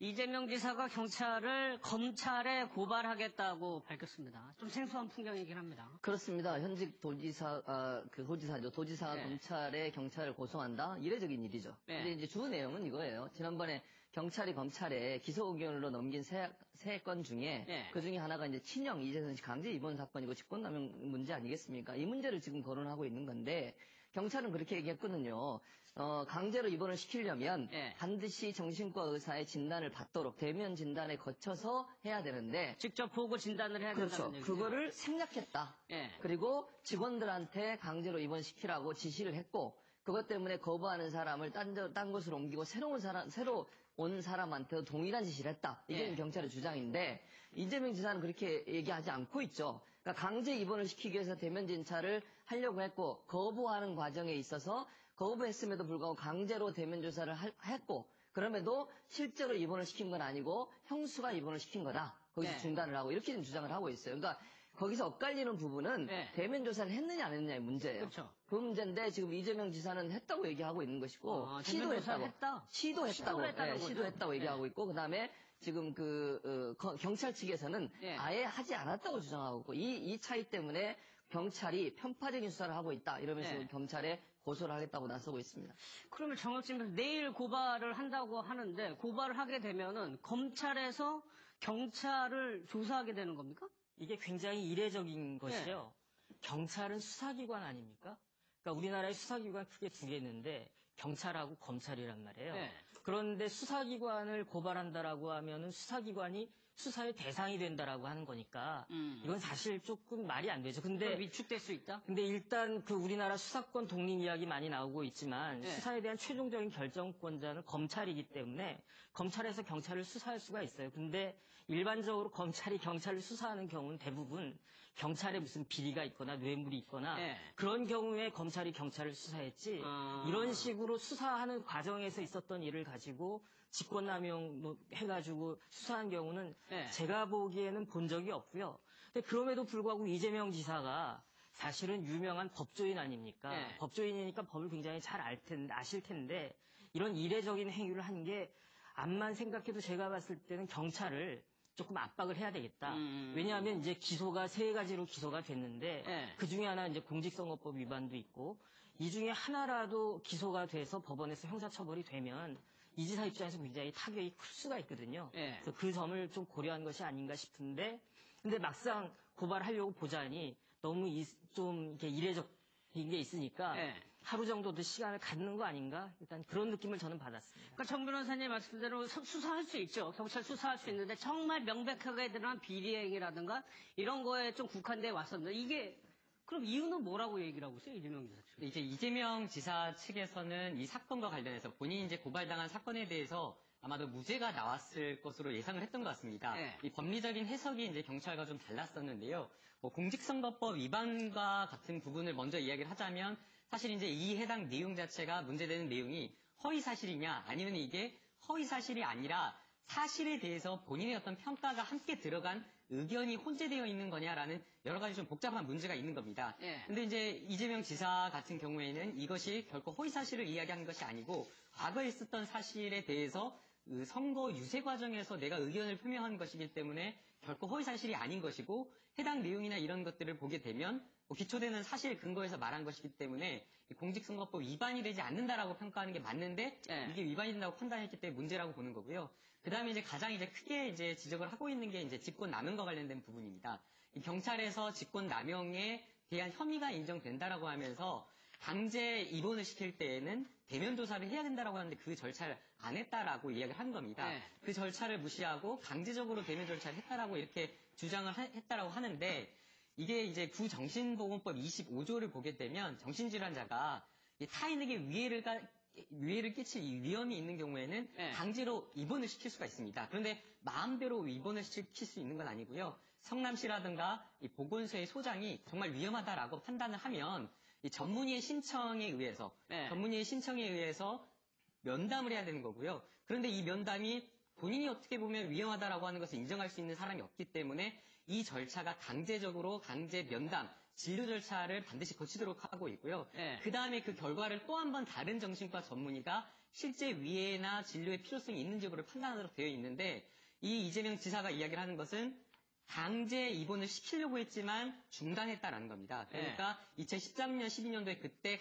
이재명 지사가 경찰을 검찰에 고발하겠다고 밝혔습니다. 좀 생소한 풍경이긴 합니다. 그렇습니다. 현직 도지사죠. 도지사가 네. 검찰에 경찰을 고소한다? 이례적인 일이죠. 네. 근데 이제 주 내용은 이거예요. 지난번에 경찰이 검찰에 기소 의견으로 넘긴 세 건 중에 네. 그 중에 하나가 이제 친형 이재선 씨 강제 입원 사건이고 직권남용 문제 아니겠습니까? 이 문제를 지금 거론하고 있는 건데 경찰은 그렇게 얘기했거든요. 강제로 입원을 시키려면 네. 반드시 정신과 의사의 진단을 받도록 대면 진단에 거쳐서 해야 되는데 직접 보고 진단을 해야 그렇죠. 된다는 얘기죠. 그거를 생략했다. 네. 그리고 직원들한테 강제로 입원시키라고 지시를 했고 그것 때문에 거부하는 사람을 딴 곳으로 옮기고 새로 온 사람한테도 동일한 지시를 했다. 이게 네. 경찰의 주장인데 이재명 지사는 그렇게 얘기하지 않고 있죠. 그러니까 강제 입원을 시키기 위해서 대면 진찰을 하려고 했고 거부하는 과정에 있어서 거부했음에도 불구하고 강제로 대면 조사를 했고 그럼에도 실제로 입원을 시킨 건 아니고 형수가 입원을 시킨 거다. 거기서 네. 중단을 하고 이렇게 주장을 하고 있어요. 그러니까 거기서 엇갈리는 부분은 네. 대면 조사를 했느냐 안 했느냐의 문제예요. 그렇죠. 그 문제인데 지금 이재명 지사는 했다고 얘기하고 있는 것이고 시도했다고 했다? 시도했다고 얘기하고 있고 그다음에 지금 경찰 측에서는 네. 아예 하지 않았다고 주장하고 있고 이 차이 때문에 경찰이 편파적인 수사를 하고 있다 이러면서 네. 검찰에 고소를 하겠다고 나서고 있습니다. 그러면 정혁진 내일 고발을 한다고 하는데 고발을 하게 되면은 검찰에서 경찰을 조사하게 되는 겁니까? 이게 굉장히 이례적인 것이요. 경찰은 수사기관 아닙니까? 그러니까 우리나라의 수사기관 크게 두 개 있는데 경찰하고 검찰이란 말이에요. 네. 그런데 수사기관을 고발한다라고 하면은 수사기관이 수사의 대상이 된다라고 하는 거니까 이건 사실 조금 말이 안 되죠. 근데 위축될 수 있다? 근데 일단 우리나라 수사권 독립 이야기 많이 나오고 있지만 네. 수사에 대한 최종적인 결정권자는 검찰이기 때문에 검찰에서 경찰을 수사할 수가 있어요. 근데 일반적으로 검찰이 경찰을 수사하는 경우는 대부분 경찰에 무슨 비리가 있거나 뇌물이 있거나 네. 그런 경우에 검찰이 경찰을 수사했지 이런 식으로 수사하는 과정에서 있었던 일을 가지고 직권남용 해가지고 수사한 경우는 네. 제가 보기에는 본 적이 없고요. 근데 그럼에도 불구하고 이재명 지사가 사실은 유명한 법조인 아닙니까? 네. 법조인이니까 법을 굉장히 잘 아실 텐데 이런 이례적인 행위를 한 게 암만 생각해도 제가 봤을 때는 경찰을 조금 압박을 해야 되겠다. 왜냐하면 이제 기소가 세 가지로 기소가 됐는데 네. 그 중에 하나 이제 공직선거법 위반도 있고 이 중에 하나라도 기소가 돼서 법원에서 형사처벌이 되면 이 지사 입장에서 굉장히 타격이 클 수가 있거든요. 네. 그래서 그 점을 좀 고려한 것이 아닌가 싶은데 근데 막상 고발하려고 보자니 너무 좀 이렇게 이례적인 게 있으니까 네. 하루 정도 더 시간을 갖는 거 아닌가? 일단 그런 느낌을 저는 받았습니다. 그러니까 정 변호사님 말씀대로 수사할 수 있죠. 경찰 수사할 수 있는데 정말 명백하게 드러난 비리행위라든가 이런 거에 좀 국한돼 왔었는데 이게 그럼 이유는 뭐라고 얘기를 하고 있어요? 이재명 지사 측. 이제 이재명 지사 측에서는 이 사건과 관련해서 본인이 이제 고발당한 사건에 대해서 아마도 무죄가 나왔을 것으로 예상을 했던 것 같습니다. 네. 이 법리적인 해석이 이제 경찰과 좀 달랐었는데요. 공직선거법 위반과 같은 부분을 먼저 이야기를 하자면 사실 이제 이 해당 내용 자체가 문제되는 내용이 허위 사실이냐 아니면 이게 허위 사실이 아니라 사실에 대해서 본인의 어떤 평가가 함께 들어간 의견이 혼재되어 있는 거냐라는 여러 가지 좀 복잡한 문제가 있는 겁니다. 예. 근데 이제 이재명 지사 같은 경우에는 이것이 결코 허위 사실을 이야기하는 것이 아니고 과거에 있었던 사실에 대해서 선거 유세 과정에서 내가 의견을 표명한 것이기 때문에 결코 허위 사실이 아닌 것이고 해당 내용이나 이런 것들을 보게 되면 기초되는 사실 근거에서 말한 것이기 때문에 공직선거법 위반이 되지 않는다라고 평가하는 게 맞는데 네. 이게 위반이 된다고 판단했기 때문에 문제라고 보는 거고요. 그 다음에 이제 가장 이제 크게 이제 지적을 하고 있는 게 이제 직권남용과 관련된 부분입니다. 이 경찰에서 직권남용에 대한 혐의가 인정된다라고 하면서 강제 입원을 시킬 때에는 대면 조사를 해야 된다라고 하는데 그 절차를 안 했다라고 이야기를 한 겁니다. 네. 그 절차를 무시하고 강제적으로 대면 절차를 했다라고 이렇게 주장을 했다라고 하는데 이게 이제 구정신보건법 25조를 보게 되면 정신질환자가 타인에게 위해를 끼칠 위험이 있는 경우에는 네. 강제로 입원을 시킬 수가 있습니다. 그런데 마음대로 입원을 시킬 수 있는 건 아니고요. 성남시라든가 이 보건소의 소장이 정말 위험하다라고 판단을 하면 이 전문의의 신청에 의해서 네. 면담을 해야 되는 거고요. 그런데 이 면담이 본인이 어떻게 보면 위험하다라고 하는 것을 인정할 수 있는 사람이 없기 때문에 이 절차가 강제적으로 강제 면담, 진료 절차를 반드시 거치도록 하고 있고요. 네. 그 다음에 그 결과를 또 한 번 다른 정신과 전문의가 실제 위해나 진료의 필요성이 있는지 여부를 판단하도록 되어 있는데 이 이재명 지사가 이야기를 하는 것은 강제 입원을 시키려고 했지만 중단했다라는 겁니다. 그러니까 2013년, 12년도에 그때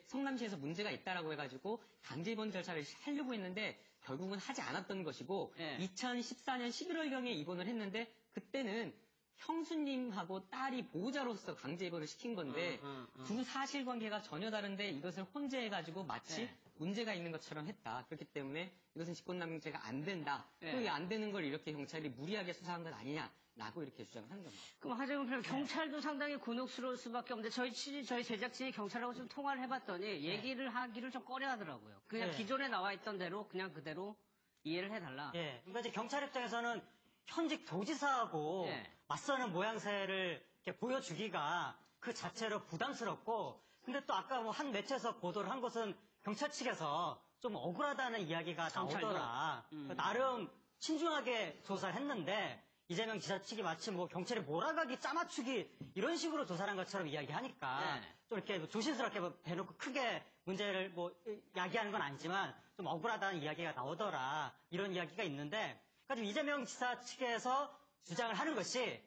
성남시에서 문제가 있다라고 해가지고 강제 입원 절차를 하려고 했는데 결국은 하지 않았던 것이고 2014년 11월경에 입원을 했는데 그때는 형수님하고 딸이 보호자로서 강제 입원을 시킨 건데 두 사실관계가 전혀 다른데 이것을 혼재해가지고 마치 문제가 있는 것처럼 했다. 그렇기 때문에 이것은 직권남용죄가 안 된다. 또 이 안 되는 걸 이렇게 경찰이 무리하게 수사한 것 아니냐라고 이렇게 주장을 하는 겁니다. 그럼 하재근 프로 경찰도 상당히 곤혹스러울 수밖에 없는데 저희 제작진이 경찰하고 좀 통화를 해봤더니 얘기를 하기를 좀 꺼려하더라고요. 그냥 기존에 나와 있던 대로 그냥 그대로 이해를 해달라. 예. 그러니까 이제 경찰 입장에서는 현직 도지사하고 맞서는 모양새를 이렇게 보여주기가 그 자체로 부담스럽고, 근데 또 아까 뭐 한 매체에서 보도를 한 것은 경찰 측에서 좀 억울하다는 이야기가 나오더라. 나름 신중하게 조사를 했는데 이재명 지사 측이 마치 뭐 경찰이 몰아가기, 짜맞추기 이런 식으로 조사를 한 것처럼 이야기하니까 좀 이렇게 조심스럽게 뭐 대놓고 크게 문제를 뭐 야기하는 건 아니지만 좀 억울하다는 이야기가 나오더라. 이런 이야기가 있는데, 그러니까 좀 이재명 지사 측에서 주장을 하는 것이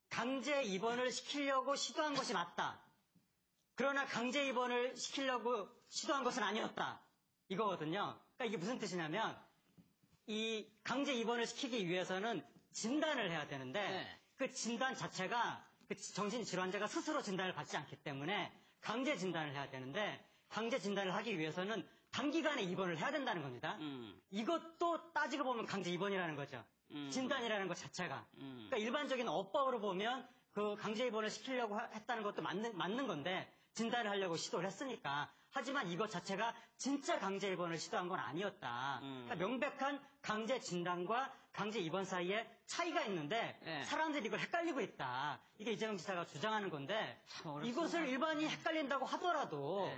강제 입원을 시키려고 시도한 것이 맞다. 그러나 강제 입원을 시키려고 시도한 것은 아니었다. 이거거든요. 그러니까 이게 무슨 뜻이냐면 이 강제 입원을 시키기 위해서는 진단을 해야 되는데 그 진단 자체가 그 정신질환자가 스스로 진단을 받지 않기 때문에 강제 진단을 해야 되는데 강제 진단을 하기 위해서는 단기간에 입원을 해야 된다는 겁니다. 이것도 따지고 보면 강제 입원이라는 거죠. 진단이라는 것 자체가. 그러니까 일반적인 어법으로 보면 그 강제 입원을 시키려고 했다는 것도 맞는 건데 진단을 하려고 시도를 했으니까. 하지만 이것 자체가 진짜 강제 입원을 시도한 건 아니었다. 그러니까 명백한 강제 진단과 강제 입원 사이에 차이가 있는데 사람들이 이걸 헷갈리고 있다. 이게 이재명 지사가 주장하는 건데 이것을 일반인이 헷갈린다고 하더라도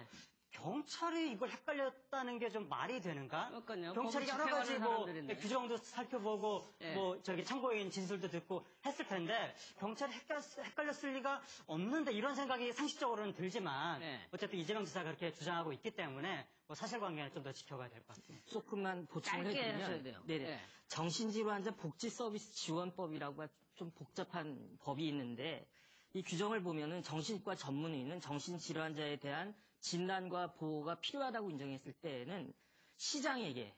경찰이 이걸 헷갈렸다는 게 좀 말이 되는가? 그러니까요. 경찰이 여러 법을 가지 집행하는 뭐 사람들인데. 규정도 살펴보고 뭐 저기 참고인 진술도 듣고 했을 텐데 경찰이 헷갈렸을 리가 없는데 이런 생각이 상식적으로는 들지만 어쨌든 이재명 지사가 그렇게 주장하고 있기 때문에 뭐 사실관계는 좀 더 지켜봐야 될 것 같습니다. 조금만 보충을 짧게 하셔야 해드리면 돼요. 네네. 정신질환자 복지서비스 지원법이라고 좀 복잡한 법이 있는데 이 규정을 보면은 정신과 전문의는 정신질환자에 대한 진단과 보호가 필요하다고 인정했을 때에는 시장에게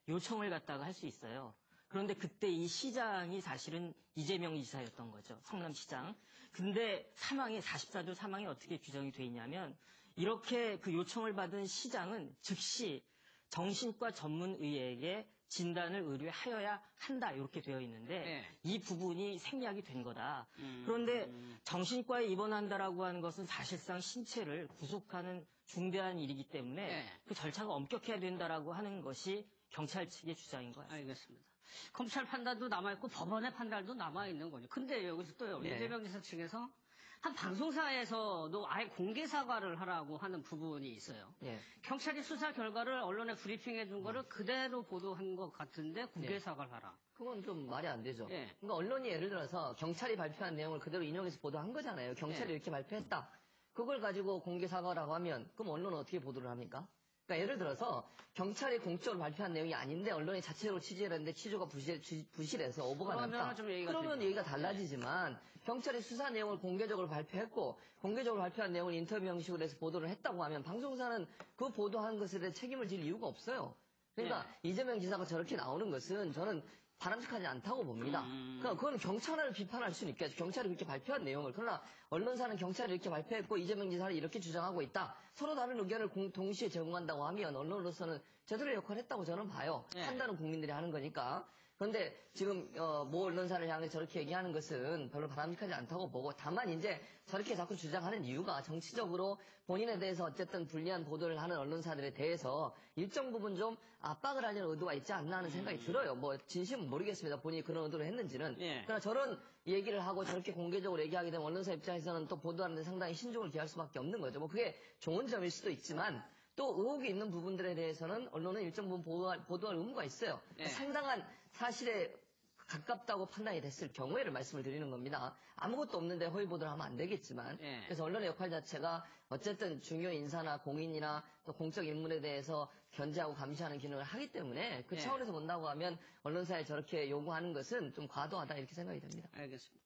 요청을 갖다가 할 수 있어요. 그런데 그때 이 시장이 사실은 이재명 지사였던 거죠. 성남시장. 근데 44조 사망이 어떻게 규정이 돼 있냐면 이렇게 그 요청을 받은 시장은 즉시 정신과 전문의에게 진단을 의뢰하여야 한다 이렇게 되어 있는데 이 부분이 생략이 된 거다. 그런데 정신과에 입원한다라고 하는 것은 사실상 신체를 구속하는 중대한 일이기 때문에 그 절차가 엄격해야 된다라고 하는 것이 경찰 측의 주장인 거예요. 알겠습니다. 검찰 판단도 남아있고 법원의 판단도 남아있는 거죠. 근데 여기서 또요. 이재명 지사 측에서 한 방송사에서도 아예 공개 사과를 하라고 하는 부분이 있어요. 경찰이 수사 결과를 언론에 브리핑해 준 거를 그대로 보도한 것 같은데 공개 사과를 하라. 그건 좀 말이 안 되죠. 그러니까 언론이 예를 들어서 경찰이 발표한 내용을 그대로 인용해서 보도한 거잖아요. 경찰이 이렇게 발표했다. 그걸 가지고 공개 사과라고 하면 그럼 언론은 어떻게 보도를 합니까? 그러니까 예를 들어서 경찰이 공적으로 발표한 내용이 아닌데 언론이 자체적으로 취재를 했는데 취조가 부실해서 오보가 났다. 그러면 얘기가 달라지지만 경찰이 수사 내용을 공개적으로 발표했고 공개적으로 발표한 내용을 인터뷰 형식으로 해서 보도를 했다고 하면 방송사는 그 보도한 것에 대해 책임을 질 이유가 없어요. 그러니까 이재명 지사가 저렇게 나오는 것은 저는 바람직하지 않다고 봅니다. 그러니까 그건 경찰을 비판할 수는 있겠죠. 경찰이 그렇게 발표한 내용을. 그러나 언론사는 경찰이 이렇게 발표했고 이재명 지사를 이렇게 주장하고 있다. 서로 다른 의견을 동시에 제공한다고 하면 언론으로서는 제대로 역할을 했다고 저는 봐요. 판단은 국민들이 하는 거니까. 그런데 지금 모 언론사를 향해 저렇게 얘기하는 것은 별로 바람직하지 않다고 보고 다만 이제 저렇게 자꾸 주장하는 이유가 정치적으로 본인에 대해서 어쨌든 불리한 보도를 하는 언론사들에 대해서 일정 부분 좀 압박을 하려는 의도가 있지 않나 하는 생각이 들어요. 뭐 진심은 모르겠습니다. 본인이 그런 의도를 했는지는. 그러나 저런 얘기를 하고 저렇게 공개적으로 얘기하게 되면 언론사 입장에서는 또 보도하는데 상당히 신중을 기할 수밖에 없는 거죠. 뭐 그게 좋은 점일 수도 있지만 또 의혹이 있는 부분들에 대해서는 언론은 일정 부분 보도할 의무가 있어요. 상당한 사실의 가깝다고 판단이 됐을 경우에를 말씀을 드리는 겁니다. 아무것도 없는데 허위 보도를 하면 안 되겠지만 예. 그래서 언론의 역할 자체가 어쨌든 중요 인사나 공인이나 또 공적 인물에 대해서 견제하고 감시하는 기능을 하기 때문에 그 예. 차원에서 본다고 하면 언론사에 저렇게 요구하는 것은 좀 과도하다 이렇게 생각이 됩니다. 알겠습니다.